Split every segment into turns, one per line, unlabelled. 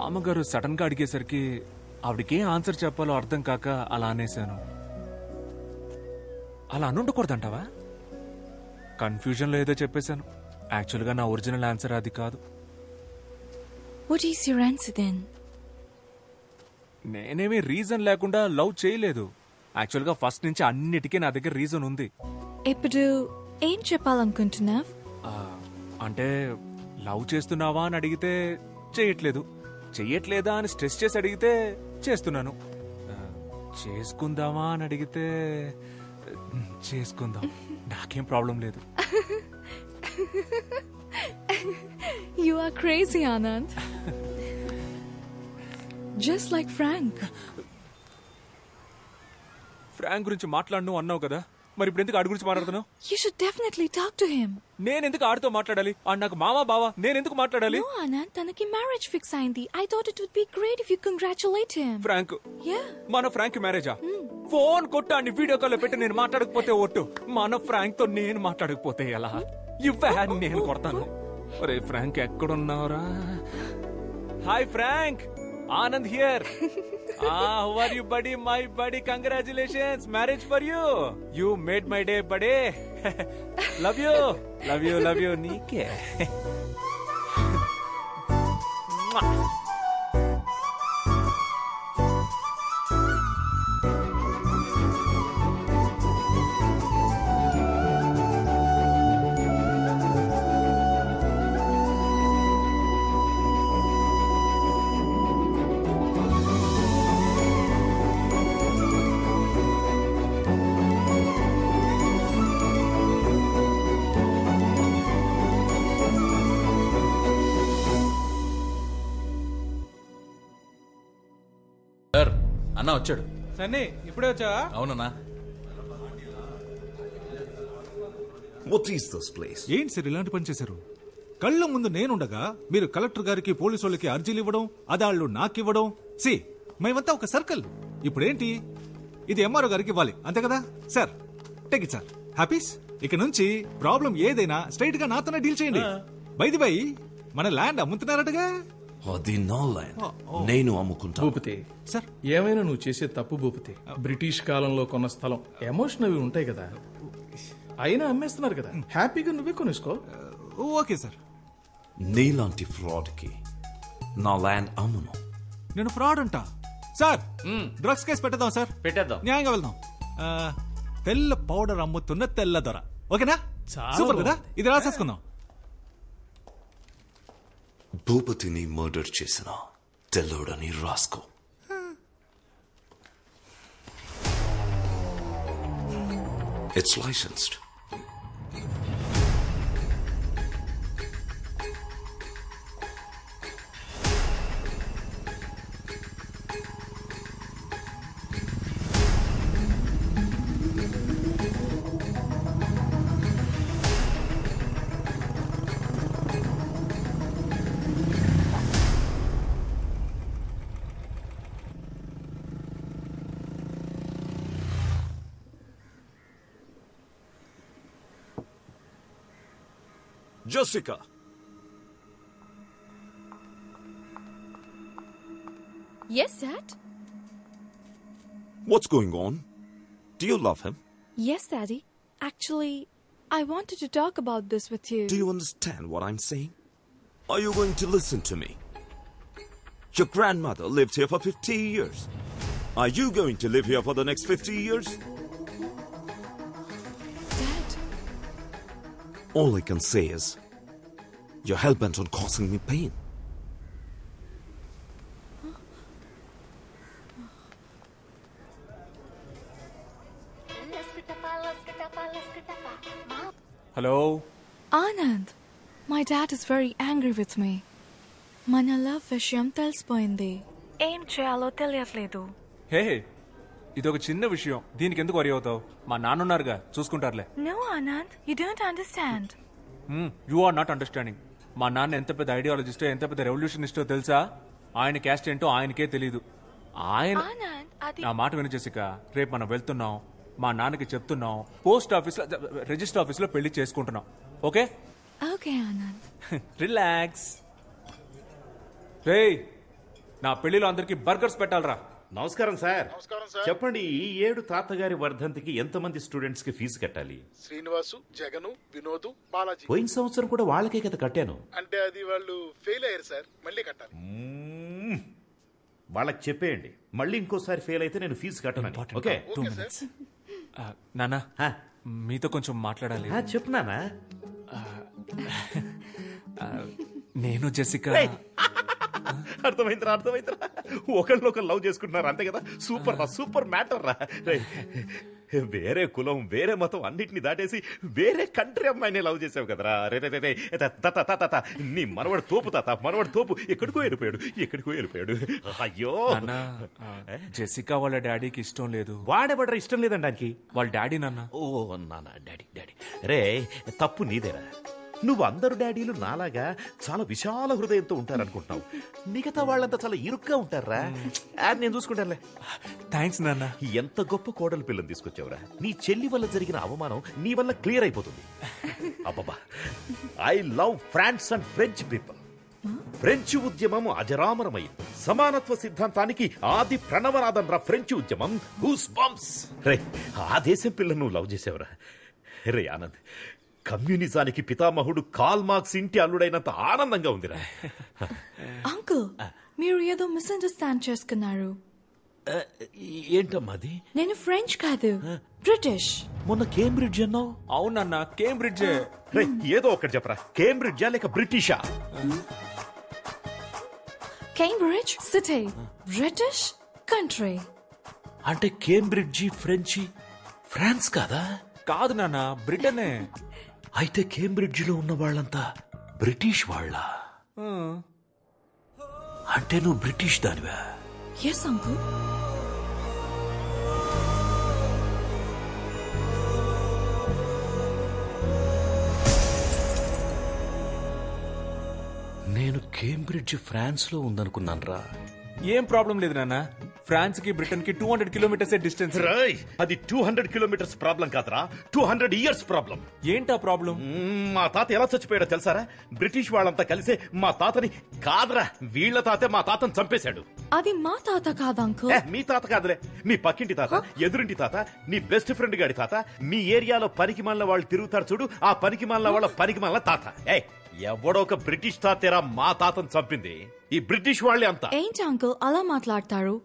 బామ్మగారు సడన్ గా అడిగేసరికి ఆవిడకేం ఆన్సర్ చెప్పాలో అర్థం కాక అలా అనేశాను. అలా అనుండకూడదంటావా? కన్ఫ్యూజన్ లో ఏదో చెప్పేశాను. యాక్చువల్ గా నా ఒరిజినల్ ఆన్సర్ అది కాదు.
What is your answer then?
నేనేమీ రీజన్ లేకుండా లవ్ చేయలేదు. యాక్చువల్ గా ఫస్ట్ నుంచి అన్నిటికీ నా దగ్గర రీజన్ ఉంది.
ఇప్పుడు ఏం చెప్పాలనుకుంటున్నావ్?
అంటే లవ్ చేస్తున్నావా అని అడిగితే చేయట్లేదు, చెయ్యట్లేదా అని స్ట్రెస్ చేసి అడిగితే చేస్తున్నాను, చేసుకుందామా అని అడిగితే చేసుకుందాం, నాకేం ప్రాబ్లం లేదు.
You are crazy, Anand. Just like Frank.
Frank గురించి మాట్లాడను అన్నావు కదా, మరి ఇప్పుడు ఎందుకు ఆడి గురించి మాట్లాడుతున్నావు?
You should definitely talk to him.
నేనెందుకు ఆడితో మాట్లాడాలి? ఆడు నాకు మావా బావా, నేనెందుకు మాట్లాడాలి?
No, Anand, తనకి మ్యారేజ్ ఫిక్స్ అయింది. I thought it would be great if you congratulate him.
Frank?
Yeah.
మన ఫ్రాంక్ మ్యారేజా? ఫోన్ కొట్టు అన్ని వీడియో కాల్ పెట్టి నేను మాట్లాడకపోతే ఒట్టు. మన ఫ్రాంక్ తో నేను మాట్లాడకపోతే ఎలా? ఇవ్వని నేను కొడతాను. ఒరే ఫ్రాంక్ ఎక్కడున్నావురా? Hi Frank, Anand here. How are you, buddy? My buddy, congratulations, marriage for you. You made my day, buddy. Love you, love you, love you. Nike.
అన్నా వచ్చాడు.
సన్నీ ఇప్పుడే వచ్చావా?
అవునన్నా.
ఏంటి సార్ ఇలాంటి పని చేశారు? కళ్ళ ముందు నేనుండగా మీరు కలెక్టర్ గారికి పోలీసు వాళ్ళకి అర్జీలు ఇవ్వడం, అదాళ్ళు నాకివ్వడం. సి మేమంతా ఒక సర్కిల్. ఇప్పుడేంటి, ఇది ఎంఆర్ఓ గారికి ఇవ్వాలి అంతే కదా సార్? Take it sir. హ్యాపీస్. ఇక నుంచి ప్రాబ్లం ఏదైనా స్ట్రైట్ గా నాతోనే డీల్ చేయండి. బైది బై మన ల్యాండ్ అమ్ముతున్నారటగా?
అది నా ల్యాండ్, నేను అమ్ముకుంటా.
భూపతి
సార్,
ఏమైనా నువ్వు చేసే తప్పు భూపతి. బ్రిటిష్ కాలంలో కొన్న స్థలం, ఎమోషన్ అవి ఉంటాయి కదా, అయినా అమ్మేస్తున్నారు కదా, హ్యాపీగా నువ్వే కొనేసుకో.
Okay sir.
నీలాంటి ఫ్రాడ్ కి నా ల్యాండ్ అమ్మును.
నేను ఫ్రాడ్ అంటా సార్? డ్రగ్స్ కేసు పెట్టేద్దాం సార్.
పెట్టేద్దాం,
న్యాయంగా వెళ్దాం. తెల్ల పౌడర్ అమ్ముతున్న తెల్ల దొర. ఓకేనా? సూపర్ కదా. ఇది రాసేసుకుందాం.
భూపతిని మర్డర్ చేసిన తెల్లోడని రాసుకో. It's licensed. Jessica.
Yes, Dad.
What's going on? Do you love him?
Yes, Daddy. Actually, I wanted to talk about this with you.
Do you understand what I'm saying? Are you going to listen to me? Your grandmother lived here for 50 years. Are you going to live here for the next 50 years?
Dad.
All I can say is, you're hell-bent on causing me pain.
Hello?
Anand, my dad is very angry with me. మన love విషయం తెలిసిపోయింది. ఏం చేయాలో తెలియట్లేదు.
హే, ఇదొక చిన్న విషయం, దీనికి ఎందుకు వరి అవుతావు? మా నాన్నున్నారుగా, చూసుకుంటారులే.
No, Anand, you don't understand.
You are not understanding. మా నాన్న ఎంత పెద్ద ఐడియాలజిస్టో, ఎంత పెద్ద రెవల్యూషనిస్టో తెలుసా? ఆయన క్యాస్ట్ ఏంటో ఆయనకే తెలీదు. ఆయన నా మాట విను జెసిక, రేపు మనం వెళ్తున్నాం, మా నాన్నకి చెప్తున్నాం, పోస్ట్ ఆఫీస్ లో, రిజిస్టర్ ఆఫీస్ లో పెళ్లి చేసుకుంటున్నాం. ఓకే?
ఓకే ఆనంద్.
రిలాక్స్. రేయ్, నా పెళ్లిలో అందరికి బర్గర్స్ పెట్టాలరా.
నమస్కారం సార్. చెప్పండి, ఈ ఏడు తాతగారి వర్ధంతికి ఎంతమంది స్టూడెంట్స్ కి ఫీజు కట్టాలి?
శ్రీనివాసు, జగను, వినోదు, బాలాజీ.
పోయిన సంవత్సరం కూడా వాళ్ళకే కదా కట్టాను.
అంటే అది వాళ్ళు ఫెయిల్ అయ్యారు సార్, మళ్ళీ కట్టాలి.
వాళ్ళకి చెప్పేయండి, మళ్ళీ ఇంకోసారి ఫెయిల్ అయితే నేను ఫీజు కట్టను. ఓకే?
నానా, మీతో కొంచెం మాట్లాడాలి.
చెప్పు నానా.
నేను జెసికా.
అర్థమైందిరా. ఒకళ్ళొకరు లవ్ చేసుకుంటున్నారు అంతే కదా. సూపర్ మ్యాటర్ రా. వేరే కులం, వేరే మతం అన్నిటిని దాటేసి వేరే కంట్రీ అమ్మాయిని లవ్ చేసావు కదరా. రే నీ మనవడు తోపు ఎక్కడికో వెళ్ళిపోయాడు. అయ్యో,
జెసికా వాళ్ళ డాడీకి ఇష్టం లేదు.
వాడేబడ్రా ఇష్టం లేదండానికి?
వాళ్ళ డాడీ నాన్న.
ఓ నాన్న, డాడీ. రే, తప్పు నీదేరా. నువ్వు అందరు డాడీలు నాలాగా చాలా విశాల హృదయంతో ఉంటారనుకుంటున్నావు. మిగతా వాళ్ళంతా చాలా ఇరుగ్గా ఉంటారా. నేను చూసుకుంటానులే.
థ్యాంక్స్ నాన్న.
ఎంత గొప్ప కోడలు పిల్లని తీసుకొచ్చావురా. నీ చెల్లి వల్ల జరిగిన అవమానం నీ వల్ల క్లియర్ అయిపోతుంది. అబ్బబ్బా, I love France and French people. French ఉద్యమం అజరామరమైంది. సమానత్వ సిద్ధాంతానికి ఆది ప్రణవనాదం రా ఫ్రెంచ్ ఉద్యమం. Goose bumps. రే, ఆ దేశం పిల్లను నువ్వు లవ్ చేసావురా. రే ఆనంద్, కమ్యూనిజానికి పితామహుడు కాల్ మార్క్స్ ఇంటి అల్లుడైనంత ఆనందంగా ఉందిరా.
అంకుల్, మీరు ఏదో మిస్అండర్స్టాండ్ చేసుకున్నారు.
ఏంటమ్మా అది?
నేను ఫ్రెంచ్ కాదు, బ్రిటిష్.
మొన్న కేంబ్రిడ్జ్ అన్నావు.
అవునన్నా, కేంబ్రిడ్జ్.
ఏదో ఒకటి చెప్పరా. కేంబ్రిడ్జా లేక బ్రిటిషా?
Cambridge city, British country.
అంటే కేంబ్రిడ్జి ఫ్రెంచి, ఫ్రాన్స్ కాదా?
కాదు నాన్న, బ్రిటనే.
అయితే కేంబ్రిడ్జిలో ఉన్న వాళ్ళంతా బ్రిటిష్ వాళ్ళ? అంటే నువ్వు బ్రిటిష్ దానివా?
Yes uncle.
నేను కేంబ్రిడ్జ్ ఫ్రాన్స్ లో ఉందనుకున్నాను రా.
ఏం ప్రాబ్లం లేదు నాన్న. ఫ్రాన్స్ కి బ్రిటన్ కి 200 కిలోమీటర్స్ డిస్టెన్స్.
అది 200 కిలోమీటర్స్ ప్రాబ్లం కాదురా, 200 ఇయర్స్ ప్రాబ్లం.
ఏంటా ప్రాబ్లం?
మా తాత ఎలా చచ్చిపోయాడో తెలుసారా? బ్రిటిష్ వాళ్ళంతా కలిసే మా తాతని, కాదురా వీళ్ల తాతే మా తాతని చంపేశాడు.
అది మా తాత కాదు అంకుల్.
మీ తాత కాదులే, మీ పక్కింటి తాత, ఎదురింటి తాత, నీ బెస్ట్ ఫ్రెండ్ గాడి తాత. మీ ఏరియాలో పనికి మాలిన వాళ్ళు తిరుగుతారు చూడు, ఆ పనికి మాలిన వాళ్ళ పనికి మాలిన తాత. ఎవడో ఒక బ్రిటిష్ తాతేరా మా తాతను చంపింది. ఈ బ్రిటిష్ వాళ్ళే అంతా.
ఏంటి అంకుల్ అలా మాట్లాడతారు?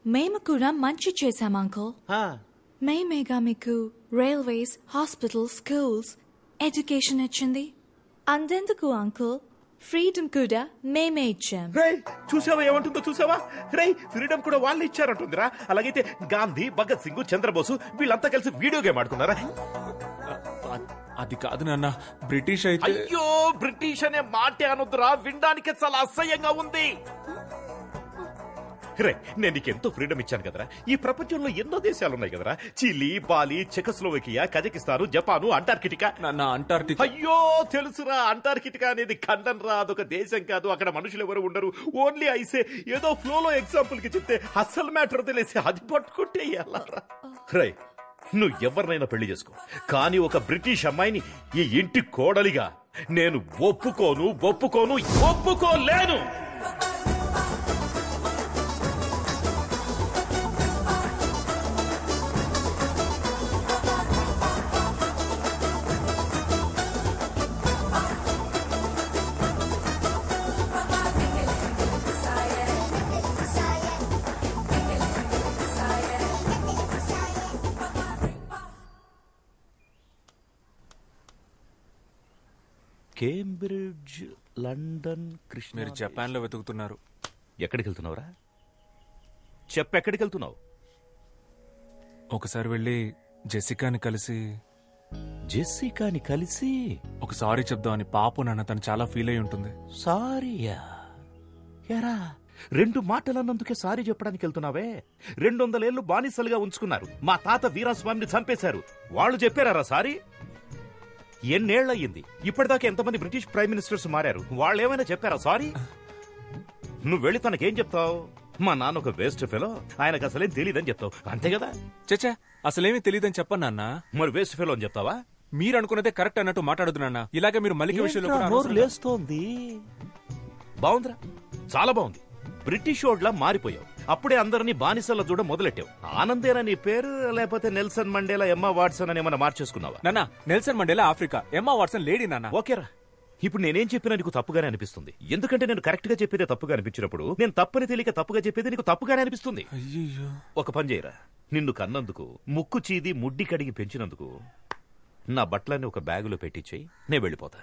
మేము కూడా మంచి చేశాం అంకుల్. మేమేగా మీకు రైల్వేస్, హాస్పిటల్స్, స్కూల్స్, ఎడ్యుకేషన్ ఇచ్చింది. అందెందుకు అంకుల్, ఫ్రీడమ్ కూడా మేమే ఇచ్చాం.
చూసావా ఏమంటుందో? చూసావా? ఫ్రీడమ్ కూడా వాళ్ళు ఇచ్చారంటుందిరా. అలాగైతే గాంధీ, భగత్ సింగ్, చంద్రబోసు వీళ్ళంతా కలిసి వీడియో గేమ్ ఆడుకున్నారా?
అది కాదు నాన్న, బ్రిటిష్ అయితే.
అయ్యో, బ్రిటిష్ అనే మాటే అనొద్దురా, వినడానికి చాలా అసహ్యంగా ఉంది. నేను నీకు ఎంతో ఫ్రీడమ్ ఇచ్చాను కదరా. ఈ ప్రపంచంలో ఎన్నో దేశాలు ఉన్నాయి కదరా. Chile, Bali, Czechoslovakia, Kazakhstan, Japan, Antarctica.
Antarctica.
అయ్యో తెలుసురా, అంటార్కిటికా అనేది ఖండం రా, అదొక దేశం కాదు. అక్కడ మనుషులు ఎవరు ఉండరు. ఓన్లీ ఐసే. ఏదో ఫ్లోలో ఎగ్జాంపుల్ కి చెప్తే అసలు మ్యాటర్ తెలిసి అది పట్టుకుంటే ఎలా రా. నువ్వు ఎవరినైనా పెళ్లి చేసుకో, కానీ ఒక బ్రిటిష్ అమ్మాయిని ఈ ఇంటి కోడలిగా నేను ఒప్పుకోలేను. Cambridge, London, Krishna.
మీరు జపాన్ లో వెతుకుతున్నారు.
ఎక్కడికి వెళ్తున్నావురా? చెప్పెక్కడికి వెళ్తున్నావు?
ఒకసారి వెళ్ళి జెసికాని కలిసి ఒక సారీ చెప్దామని. పాపం నాన్న, తను చాలా ఫీల్ అయి ఉంటుంది.
సారీయా? ఎరా, 2 మాటలన్నందుకే సారీ చెప్పడానికి వెళ్తున్నావే? 200 ఏళ్లు బానిసలుగా ఉంచుకున్నారు. మా తాత వీరాస్వామిని చంపేశారు. వాళ్ళు చెప్పారా సారీ? ఎన్నేళ్లయ్యింది? ఇప్పటిదాకా ఎంతమంది బ్రిటిష్ ప్రైమ్ మినిస్టర్స్ మారారు. వాళ్ళు ఏమైనా చెప్పారా సారీ? నువ్వు వెళ్ళి తనకేం చెప్తావు? మా నాన్న ఒక వేస్ట్ ఫెలో, ఆయనకు అసలేం తెలియదని చెప్తావు, అంతే కదా?
చచ్చా, అసలేమీ తెలియదని చెప్పను నాన్న.
మరి వేస్ట్ ఫెలో అని చెప్తావా?
మీరు అనుకున్నదే కరెక్ట్ అన్నట్టు మాట్లాడదు నాన్న. ఇలాగే మీరు మల్లిక విషయంలో
లేస్తోంది. బాగుందిరా, చాలా బాగుంది. బ్రిటిష్ ఓడ్లా మారిపోయావు. అప్పుడే అందరినీ బానిసల చూడ మొదలెట్టావు. ఆనందేనా నీ పేరు, లేకపోతే నెల్సన్ మండేలా, ఎమ్మా వాట్సన్ అని ఏమన్నా మార్చేసుకున్నావా?
నాన్న, Nelson Mandela Africa, Emma Watson lady నాన్న.
ఓకేరా, ఇప్పుడు నేనేం చెప్పినా నీకు తప్పుగానే అనిపిస్తుంది. ఎందుకంటే నేను కరెక్ట్ గా చెప్పేదే తప్పుగా అనిపించినప్పుడు నేను తప్పని తెలియక తప్పుగా చెప్పేది నీకు తప్పుగానే అనిపిస్తుంది. ఒక పని చేయరా, నిన్ను కన్నందుకు, ముక్కు చీది ముడ్డి కడిగి పెంచినందుకు నా బట్టలన్నీ ఒక బ్యాగులో పెట్టించేయి, నేను వెళ్ళిపోతా.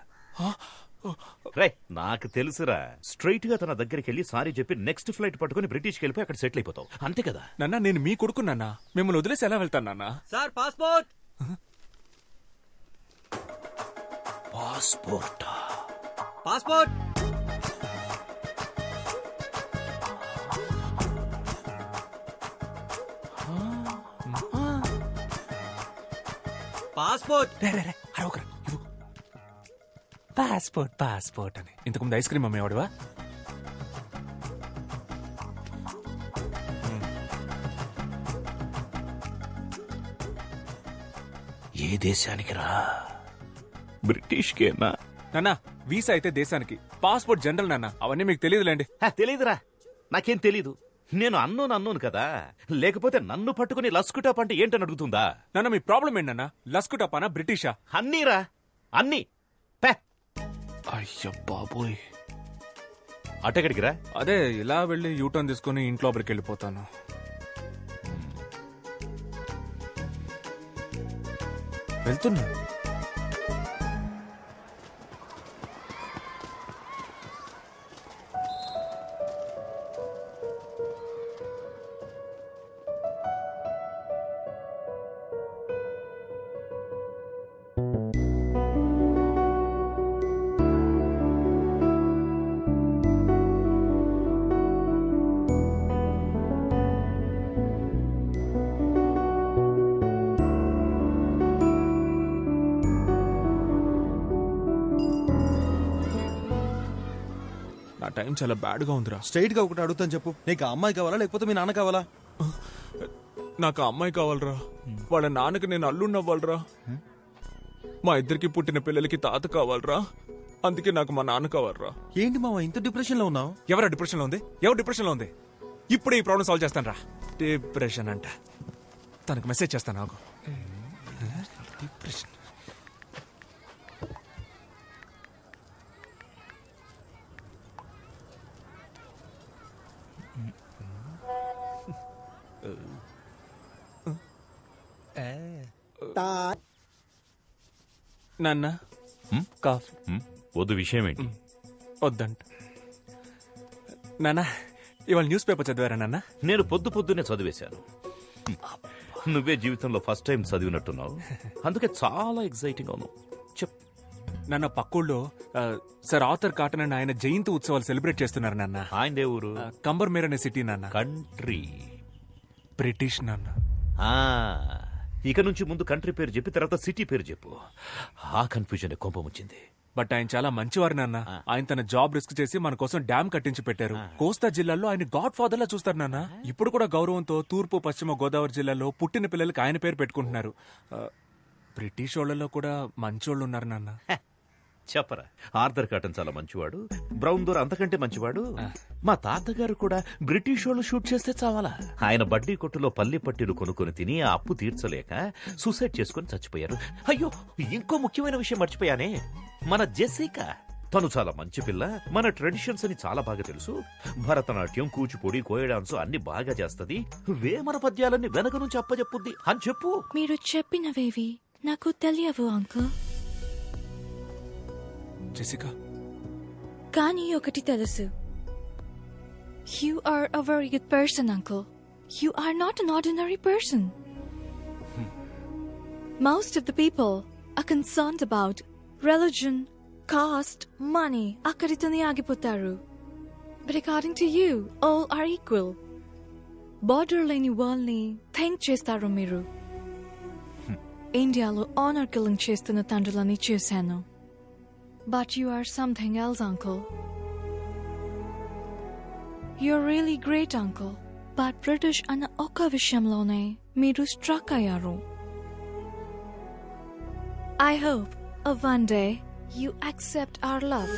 రే, నాకు తెలుసురా, స్ట్రైట్ గా తన దగ్గరికి వెళ్ళి సారీ చెప్పి నెక్స్ట్ ఫ్లైట్ పట్టుకుని బ్రిటిష్కి వెళ్ళిపోయి అక్కడ సెటిల్ అయిపోతావు, అంతే కదా?
నాన్న, నేను మీ కొడుకు నాన్న, మిమ్మల్ని వదిలేసి ఎలా వెళ్తాను నాన్న?
Sir passport.
Passport
passport passport.
Passport passport అని ఇంతకుముందు ఐస్ క్రీమ్ అమ్మేవాడువా?
ఏ దేశానికి రా? బ్రిటిష్కేనా?
నాన్న, వీసా అయితే దేశానికి, పాస్పోర్ట్ జనరల్ నాన్న, అవన్నీ మీకు తెలియదులేండి.
తెలీదురా, నాకేం తెలీదు. నేను అన్నోను కదా, లేకపోతే నన్ను పట్టుకుని లస్కుటాప్ అంటే ఏంటని అడుగుతుందా?
నాన్న, మీ ప్రాబ్లం ఏంటన్నా? లస్కుటాపానా, బ్రిటిషా?
అన్నీరా, అన్నీ.
అయ్య బాబోయ్,
అటెక్కడికి రా?
అదే ఇలా వెళ్ళి యూటర్న్ తీసుకుని ఇంట్లోపలికి వెళ్ళిపోతాను. వెళ్తున్నా. నా టైం చాలా బ్యాడ్ గా ఉందిరా.
స్ట్రైట్ గా ఒకటి అడుగుతాను చెప్పు, నీకు ఆ అమ్మాయి కావాలా లేకపోతే మీ నాన్న కావాలా?
నాకు ఆ అమ్మాయి కావాలరా. వాళ్ళ నాన్నకి నేను అల్లున్నవ్వాలరా. మా ఇద్దరికి పుట్టిన పిల్లలకి తాత కావాలరా. అందుకే నాకు మా నాన్న కావాలరా.
ఏంటి మావా ఇంత డిప్రెషన్ లో ఉన్నావు?
ఎవరా డిప్రెషన్ లో ఉంది? ఎవరు డిప్రెషన్ లో ఉంది? ఇప్పుడే ఈ ప్రాబ్లం సాల్వ్ చేస్తాను రా. డిప్రెషన్ అంట, తనకు మెసేజ్ చేస్తాను నాకు. డిప్రెషన్. నాన్న, కాఫ్
వద్దు. విషయం ఏంటి?
వద్దంట. నాన్న, ఇవాళ న్యూస్ పేపర్ చదివారా నాన్న?
నేను పొద్దున్నే చదివేశాను. నువ్వే జీవితంలో ఫస్ట్ టైం చదివినట్టున్నావు, అందుకే చాలా ఎక్సైటింగ్ అవును. చెప్
నాన్న, పక్కూళ్ళో సర్ ఆర్థర్ కాటన్ అండ్ ఆయన జయంతి ఉత్సవాలు సెలబ్రేట్ చేస్తున్నారు నాన్న.
ఆయనదే ఊరు?
కంబర్మేర్ అనే సిటీ నాన్న.
కంట్రీ
బ్రిటిష్ నాన్న.
ఇక నుంచి ముందు కంట్రీ పేరు చెప్పి తర్వాత సిటీ పేరు చెప్పు. ఆ కన్ఫ్యూజన్ కోపం వచ్చింది.
బట్ ఆయన చాలా మంచివారు నాన్న. ఆయన తన జాబ్ రిస్క్ చేసి మన కోసం డ్యామ్ కట్టించి పెట్టారు. కోస్తా జిల్లాలో ఆయన గాడ్ ఫాదర్ లా చూస్తారు నాన్న. ఇప్పుడు కూడా గౌరవంతో తూర్పు పశ్చిమ గోదావరి జిల్లాలో పుట్టిన పిల్లలకి ఆయన పేరు పెట్టుకుంటున్నారు. బ్రిటిష్ వాళ్ళలో కూడా మంచోళ్ళు ఉన్నారు నాన్న.
చెప్పరా, ఆర్థర్ కాటన్ చాలా మంచివాడు, బ్రౌన్ దోర్ అంతకంటే మంచివాడు. మా తాతగారు కూడా బ్రిటిష్ వాళ్ళు షూట్ చేస్తే చావాలా. ఆయన బడ్డీ కొట్టులో పల్లి పట్టీలు కొనుక్కొని తిని ఆ అప్పు తీర్చలేక సూసైడ్ చేసుకుని చచ్చిపోయారు. అయ్యో, ఇంకో ముఖ్యమైన విషయం మర్చిపోయానే, మన జెసికా. తను చాలా మంచి పిల్ల, మన ట్రెడిషన్స్ అని చాలా బాగా తెలుసు. భరతనాట్యం, కూచిపూడి, కోయ డాన్స్ అన్ని బాగా చేస్తది. వేమన పద్యాలన్నీ వెనక నుంచి అప్పచెప్పుద్ది అని చెప్పు.
మీరు చెప్పినవేవి నాకు తెలియవు అంకుల్.
జెసికా,
కానీ ఒకటి తెలుసు. You are a very good person, uncle. You are not an ordinary person. Most of the people are concerned about religion, caste, money. Akkaritone agipotaru. But according to you, all are equal. Border leni world ni think chestaru miru. India lo honor killing chestunna tandrulani chusanu. But you are something else, uncle. You're really great, uncle. But British ana oka vishamlone meeru struck ayaru. I hope one day you accept our love.